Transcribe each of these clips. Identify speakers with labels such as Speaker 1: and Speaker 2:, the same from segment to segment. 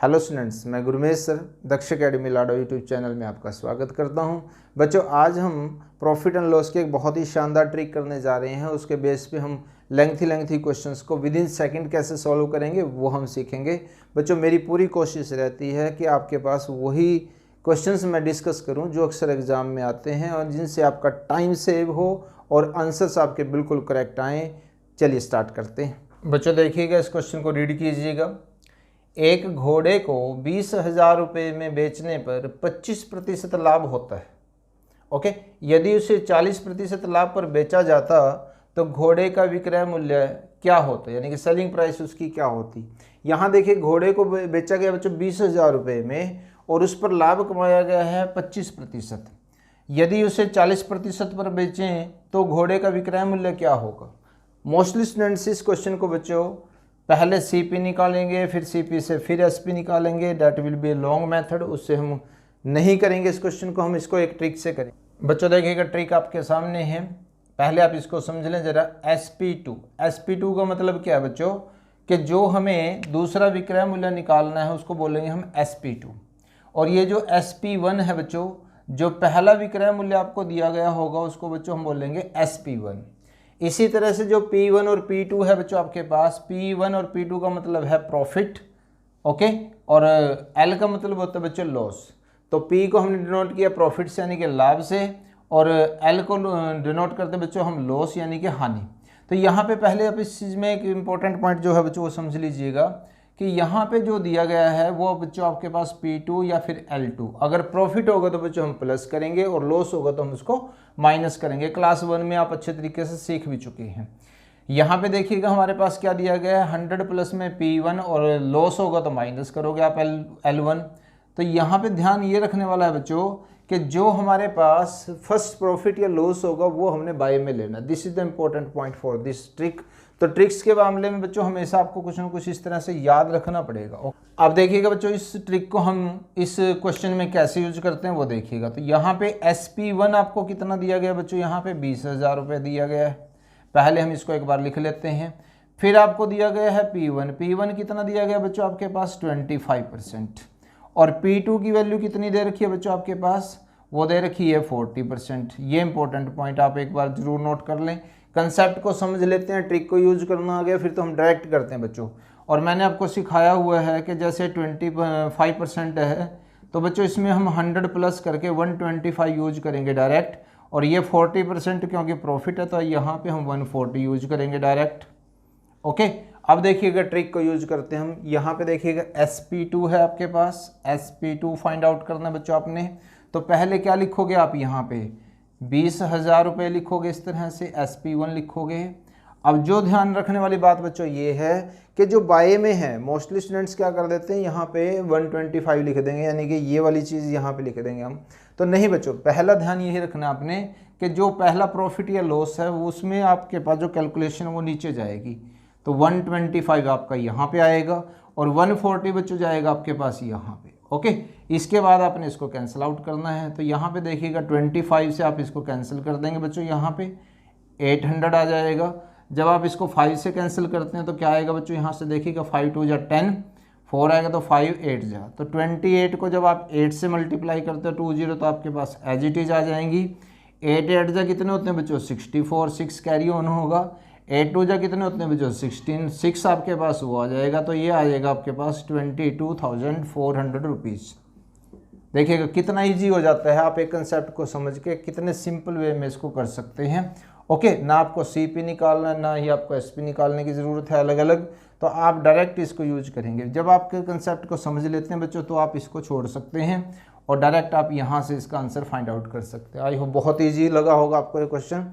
Speaker 1: Hello students, मैं Gurmesh sir दक्ष academy लाडो YouTube channel में आपका स्वागत करता हूं। बच्चों, आज हम प्रॉफिट एंड लॉस के एक बहुत ही शानदार ट्रिक करने जा रहे हैं। उसके बेस पे हम लेंथी क्वेश्चंस को विद इन सेकंड कैसे सॉल्व करेंगे वो हम सीखेंगे। बच्चों, मेरी पूरी कोशिश रहती है कि आपके पास वही क्वेश्चंस मैं डिस्कस करूं जो अक्सर एग्जाम में आते हैं और जिनसे आपका टाइम सेव हो और आंसर्स आपके बिल्कुल करेक्ट आएँ। चलिए स्टार्ट करते हैं। बच्चों देखिएगा, इस क्वेश्चन को रीड कीजिएगा। एक घोड़े को 20,000 रुपये में बेचने पर 25% लाभ होता है। ओके, यदि उसे 40% लाभ पर बेचा जाता तो घोड़े का विक्रय मूल्य क्या होता, यानी कि सेलिंग प्राइस उसकी क्या होती। यहाँ देखिए, घोड़े को बेचा गया बच्चों 20,000 रुपये में और उस पर लाभ कमाया गया है 25%। यदि उसे 40% पर बेचें तो घोड़े का विक्रय मूल्य क्या होगा। मोस्टली स्टूडेंट्स इस क्वेश्चन को बच्चों पहले सीपी निकालेंगे, फिर सीपी से फिर एसपी निकालेंगे। That will be a long method, उससे हम नहीं करेंगे इस क्वेश्चन को, हम इसको एक ट्रिक से करेंगे। बच्चों देखिएगा, ट्रिक आपके सामने है, पहले आप इसको समझ लें जरा। SP2 का मतलब क्या है बच्चों कि जो हमें दूसरा विक्रय मूल्य निकालना है उसको बोलेंगे हम SP2। और ये जो SP1 है बच्चों, जो पहला विक्रय मूल्य आपको दिया गया होगा उसको बच्चों हम बोलेंगे SP1। इसी तरह से जो P1 और P2 है बच्चों आपके पास, P1 और P2 का मतलब है प्रॉफिट, ओके, और L का मतलब होता है बच्चों लॉस। तो P को हमने डिनोट किया प्रॉफिट से यानी कि लाभ से, और L को डिनोट करते बच्चों हम लॉस यानी कि हानि। तो यहाँ पे पहले आप इस चीज़ में एक इम्पोर्टेंट पॉइंट जो है बच्चों वो समझ लीजिएगा कि यहाँ पे जो दिया गया है वो बच्चों आपके पास P2 या फिर L2। अगर प्रॉफिट होगा तो बच्चों हम प्लस करेंगे और लॉस होगा तो हम उसको माइनस करेंगे। क्लास 1 में आप अच्छे तरीके से सीख भी चुके हैं। यहाँ पे देखिएगा हमारे पास क्या दिया गया है, 100 प्लस में P1 और लॉस होगा तो माइनस करोगे आप L1। तो यहाँ पे ध्यान ये रखने वाला है बच्चों कि जो हमारे पास फर्स्ट प्रॉफिट या लॉस होगा वो हमने बाय में लेना। This is the important point for this trick. तो ट्रिक्स के मामले में बच्चों हमेशा आपको कुछ ना कुछ इस तरह से याद रखना पड़ेगा। अब देखिएगा बच्चों, इस ट्रिक को हम इस क्वेश्चन में कैसे यूज करते हैं वो देखिएगा। तो यहाँ पे SP1 आपको कितना दिया गया बच्चों, यहाँ पे 20,000 रुपये दिया गया है। पहले हम इसको एक बार लिख लेते हैं। फिर आपको दिया गया है P1 कितना दिया गया बच्चों आपके पास 25%। और P2 की वैल्यू कितनी दे रखी है बच्चों आपके पास, वो दे रखी है 40%। ये इंपॉर्टेंट पॉइंट आप एक बार जरूर नोट कर लें। कंसेप्ट को समझ लेते हैं, ट्रिक को यूज करना आ गया, फिर तो हम डायरेक्ट करते हैं बच्चों। और मैंने आपको सिखाया हुआ है कि जैसे 25% है तो बच्चों इसमें हम 100 प्लस करके 125 यूज करेंगे डायरेक्ट, और ये 40% क्योंकि प्रॉफिट है तो यहाँ पे हम 140 यूज करेंगे डायरेक्ट। ओके, अब देखिएगा ट्रिक को यूज करते हैं हम। यहाँ पे देखिएगा SP2 है आपके पास, SP2 फाइंड आउट करना है बच्चों आपने। तो पहले क्या लिखोगे आप, यहाँ पे 20,000 रुपये लिखोगे, इस तरह से SP1 लिखोगे। अब जो ध्यान रखने वाली बात बच्चों ये है कि जो बाय में है, मोस्टली स्टूडेंट्स क्या कर देते हैं यहाँ पे 125 लिख देंगे, यानी कि ये वाली चीज़ यहाँ पे लिख देंगे हम। तो नहीं बच्चों, पहला ध्यान यही रखना आपने कि जो पहला प्रॉफिट या लॉस है वो उसमें आपके पास जो कैलकुलेशन है वो नीचे जाएगी। तो 125 आपका यहाँ पे आएगा और 140 बच्चों जाएगा आपके पास यहाँ पे। ओके, इसके बाद आपने इसको कैंसिल आउट करना है। तो यहाँ पे देखिएगा 25 से आप इसको कैंसिल कर देंगे बच्चों, यहाँ पे 800 आ जाएगा। जब आप इसको 5 से कैंसिल करते हैं तो क्या आएगा बच्चों, यहाँ से देखिएगा 5 2 जा 10, 4 आएगा तो 5 8 जा। तो 28 को जब आप 8 से मल्टीप्लाई करते हो 20 तो आपके पास एज इट इज आ जाएंगी। 8 8 जा कितने होते हैं बच्चों 64, 6 कैरी ऑन होगा। 8 2 जा कितने होते हैं बच्चों 16, 6 आपके पास वो आ जाएगा। तो ये आ जाएगा आपके पास 22,400 रुपीज़। देखिएगा कितना इजी हो जाता है, आप एक कंसेप्ट को समझ के कितने सिंपल वे में इसको कर सकते हैं। ओके, ना आपको CP निकालना है, ना ही आपको SP निकालने की ज़रूरत है अलग अलग। तो आप डायरेक्ट इसको यूज करेंगे। जब आपके कंसेप्ट को समझ लेते हैं बच्चों तो आप इसको छोड़ सकते हैं और डायरेक्ट आप यहाँ से इसका आंसर फाइंड आउट कर सकते हैं। आई होप बहुत ईजी लगा होगा आपको ये क्वेश्चन।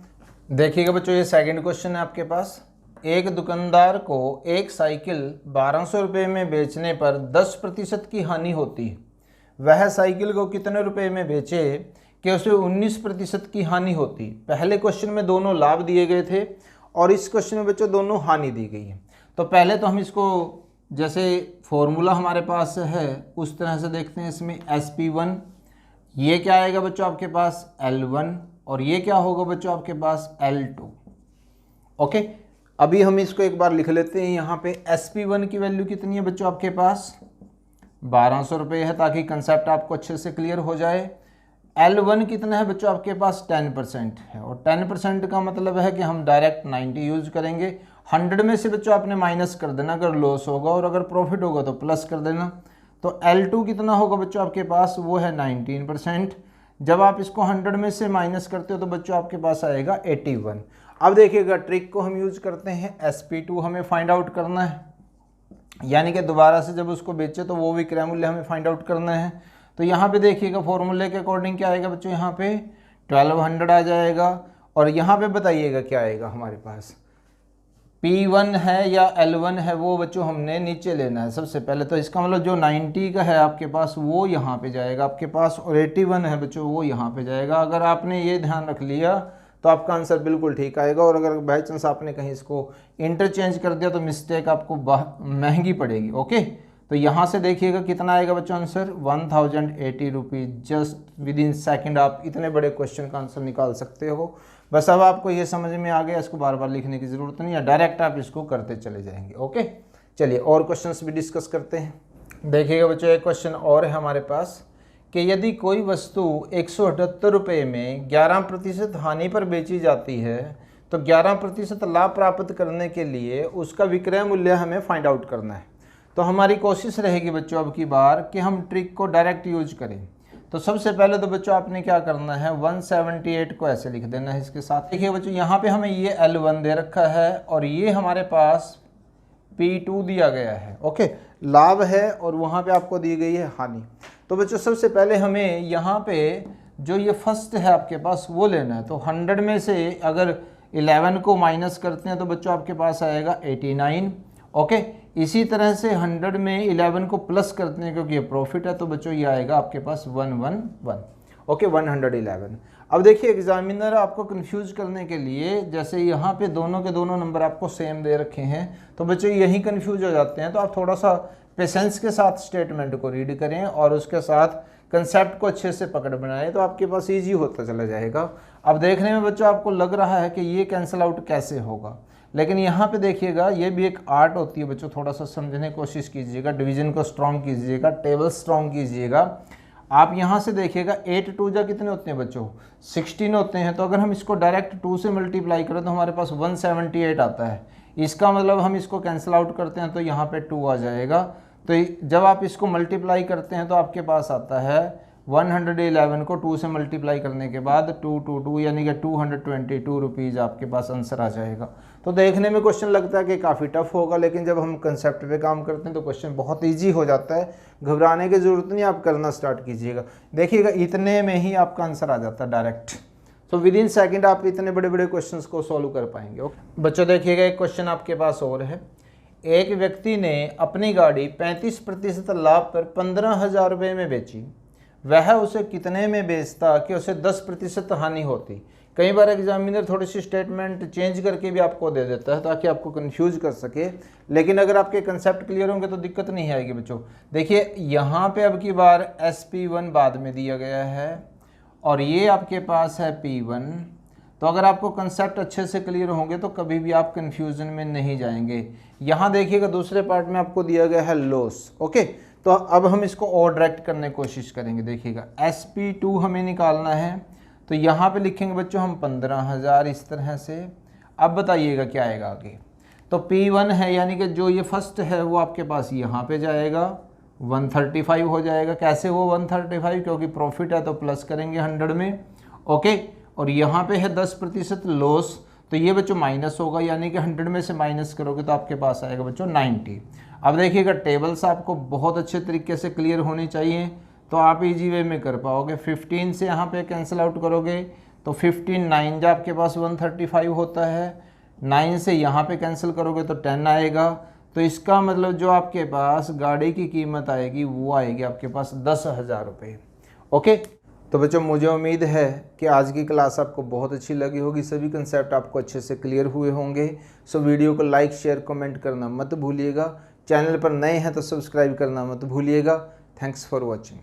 Speaker 1: देखिएगा बच्चों, ये सेकंड क्वेश्चन है आपके पास। एक दुकानदार को एक साइकिल 1200 रुपये में बेचने पर 10% की हानि होती है। वह साइकिल को कितने रुपए में बेचे कि उसे 19% की हानि होती। पहले क्वेश्चन में दोनों लाभ दिए गए थे और इस क्वेश्चन में बच्चों दोनों हानि दी गई है। तो पहले तो हम इसको जैसे फॉर्मूला हमारे पास है उस तरह से देखते हैं। इसमें SP1 ये क्या आएगा बच्चों आपके पास L1 और ये क्या होगा बच्चों आपके पास L2। ओके, अभी हम इसको एक बार लिख लेते हैं। यहाँ पे SP1 की वैल्यू कितनी है बच्चों आपके पास 1200 रुपये है, ताकि कंसेप्ट आपको अच्छे से क्लियर हो जाए। L1 कितना है बच्चों आपके पास 10% है, और 10% का मतलब है कि हम डायरेक्ट 90 यूज करेंगे। 100 में से बच्चों आपने माइनस कर देना अगर लॉस होगा, और अगर प्रॉफिट होगा तो प्लस कर देना। तो L2 कितना होगा बच्चों आपके पास, वो है 19%। जब आप इसको 100 में से माइनस करते हो तो बच्चों आपके पास आएगा 81। अब देखिएगा ट्रिक को हम यूज करते हैं, SP2 हमें फाइंड आउट करना है, यानी कि दोबारा से जब उसको बेचे तो वो विक्रय मूल्य हमें फाइंड आउट करना है। तो यहाँ पे देखिएगा फॉर्मूले के अकॉर्डिंग क्या आएगा बच्चों, यहाँ पे 1200 आ जाएगा, और यहाँ पे बताइएगा क्या आएगा हमारे पास, P1 है या L1 है, वो बच्चों हमने नीचे लेना है सबसे पहले। तो इसका मतलब जो 90 का है आपके पास वो यहाँ पे जाएगा आपके पास, और 81 है बच्चों वो यहाँ पे जाएगा। अगर आपने ये ध्यान रख लिया तो आपका आंसर बिल्कुल ठीक आएगा, और अगर बाई चांस आपने कहीं इसको इंटरचेंज कर दिया तो मिस्टेक आपको महंगी पड़ेगी। ओके, तो यहाँ से देखिएगा कितना आएगा बच्चों answer, 1080 rupees. Just with in second आप इतने बड़े क्वेश्चन का आंसर निकाल सकते हो। बस अब आपको ये समझ में आ गया, इसको बार बार लिखने की ज़रूरत नहीं है, डायरेक्ट आप इसको करते चले जाएंगे। ओके, चलिए और क्वेश्चंस भी डिस्कस करते हैं। देखिएगा बच्चों एक क्वेश्चन और है हमारे पास कि यदि कोई वस्तु 178 रुपये में 11% हानि पर बेची जाती है तो 11% लाभ प्राप्त करने के लिए उसका विक्रय मूल्य हमें फाइंड आउट करना है। तो हमारी कोशिश रहेगी बच्चों अब की बार कि हम ट्रिक को डायरेक्ट यूज करें। तो सबसे पहले तो बच्चों आपने क्या करना है, 178 को ऐसे लिख देना है इसके साथ। देखिए बच्चों यहाँ पे हमें ये L1 दे रखा है, और ये हमारे पास P2 दिया गया है। ओके, लाभ है और वहाँ पे आपको दी गई है हानि। तो बच्चों सबसे पहले हमें यहाँ पे जो ये फर्स्ट है आपके पास वो लेना है। तो 100 में से अगर 11 को माइनस करते हैं तो बच्चों आपके पास आएगा 89। ओके, इसी तरह से 100 में 11 को प्लस करते हैं क्योंकि ये प्रॉफिट है, तो बच्चों ये आएगा आपके पास 111। ओके, 111। अब देखिए एग्जामिनर आपको कंफ्यूज करने के लिए, जैसे यहाँ पे दोनों के दोनों नंबर आपको सेम दे रखे हैं तो बच्चों यही कंफ्यूज हो जाते हैं। तो आप थोड़ा सा पेशेंस के साथ स्टेटमेंट को रीड करें और उसके साथ कंसेप्ट को अच्छे से पकड़ बनाएं, तो आपके पास ईजी होता चला जाएगा। अब देखने में बच्चों आपको लग रहा है कि ये कैंसिल आउट कैसे होगा, लेकिन यहाँ पे देखिएगा ये भी एक आर्ट होती है बच्चों, थोड़ा सा समझने की कोशिश कीजिएगा, डिवीजन को स्ट्रॉन्ग कीजिएगा, टेबल स्ट्रॉन्ग कीजिएगा। आप यहाँ से देखिएगा 8 2 जा कितने होते हैं बच्चों, 16 होते हैं। तो अगर हम इसको डायरेक्ट 2 से मल्टीप्लाई करें तो हमारे पास 178 आता है। इसका मतलब हम इसको कैंसिल आउट करते हैं तो यहाँ पे 2 आ जाएगा। तो जब आप इसको मल्टीप्लाई करते हैं तो आपके पास आता है 111 को 2 से मल्टीप्लाई करने के बाद 222 यानी कि 222 रुपीज़ आपके पास आंसर आ जाएगा। तो देखने में क्वेश्चन लगता है कि काफ़ी टफ होगा, लेकिन जब हम कंसेप्ट पे काम करते हैं तो क्वेश्चन बहुत इजी हो जाता है। घबराने की ज़रूरत नहीं, आप करना स्टार्ट कीजिएगा, देखिएगा इतने में ही आपका आंसर आ जाता है डायरेक्ट। तो विद इन सेकेंड आप इतने बड़े बड़े क्वेश्चन को सॉल्व कर पाएंगे। बच्चों देखिएगा एक क्वेश्चन आपके पास और है। एक व्यक्ति ने अपनी गाड़ी 35% लाभ पर 15,000 रुपये में बेची, वह उसे कितने में बेचता कि उसे 10% हानि होती। कई बार एग्जामिनर थोड़ी सी स्टेटमेंट चेंज करके भी आपको दे देता है ताकि आपको कंफ्यूज कर सके, लेकिन अगर आपके कंसेप्ट क्लियर होंगे तो दिक्कत नहीं आएगी बच्चों। देखिए यहाँ पे अब की बार SP1 बाद में दिया गया है और ये आपके पास है P1। तो अगर आपको कंसेप्ट अच्छे से क्लियर होंगे तो कभी भी आप कंफ्यूजन में नहीं जाएंगे। यहाँ देखिएगा दूसरे पार्ट में आपको दिया गया है लॉस। ओके, तो अब हम इसको और डायरेक्ट करने की कोशिश करेंगे। देखिएगा SP2 हमें निकालना है, तो यहाँ पे लिखेंगे बच्चों हम 15,000 इस तरह से। अब बताइएगा क्या आएगा आगे। तो P1 है यानी कि जो ये फर्स्ट है वो आपके पास यहाँ पे जाएगा, 135 हो जाएगा। कैसे वो 135, क्योंकि प्रॉफिट है तो प्लस करेंगे 100 में। ओके, और यहाँ पे है 10% लॉस, तो ये बच्चों माइनस होगा, यानी कि 100 में से माइनस करोगे तो आपके पास आएगा बच्चों 90। अब देखिएगा टेबल्स आपको बहुत अच्छे तरीके से क्लियर होनी चाहिए, तो आप इजी वे में कर पाओगे। 15 से यहाँ पे कैंसिल आउट करोगे तो 15 9 जो आपके पास 135 होता है, 9 से यहाँ पे कैंसिल करोगे तो 10 आएगा। तो इसका मतलब जो आपके पास गाड़ी की कीमत आएगी वो आएगी आपके पास 10,000 रुपये। ओके, तो बच्चों मुझे उम्मीद है कि आज की क्लास आपको बहुत अच्छी लगी होगी, सभी कंसेप्ट आपको अच्छे से क्लियर हुए होंगे। सो वीडियो को लाइक शेयर कमेंट करना मत भूलिएगा। चैनल पर नए हैं तो सब्सक्राइब करना मत भूलिएगा। Thanks for watching.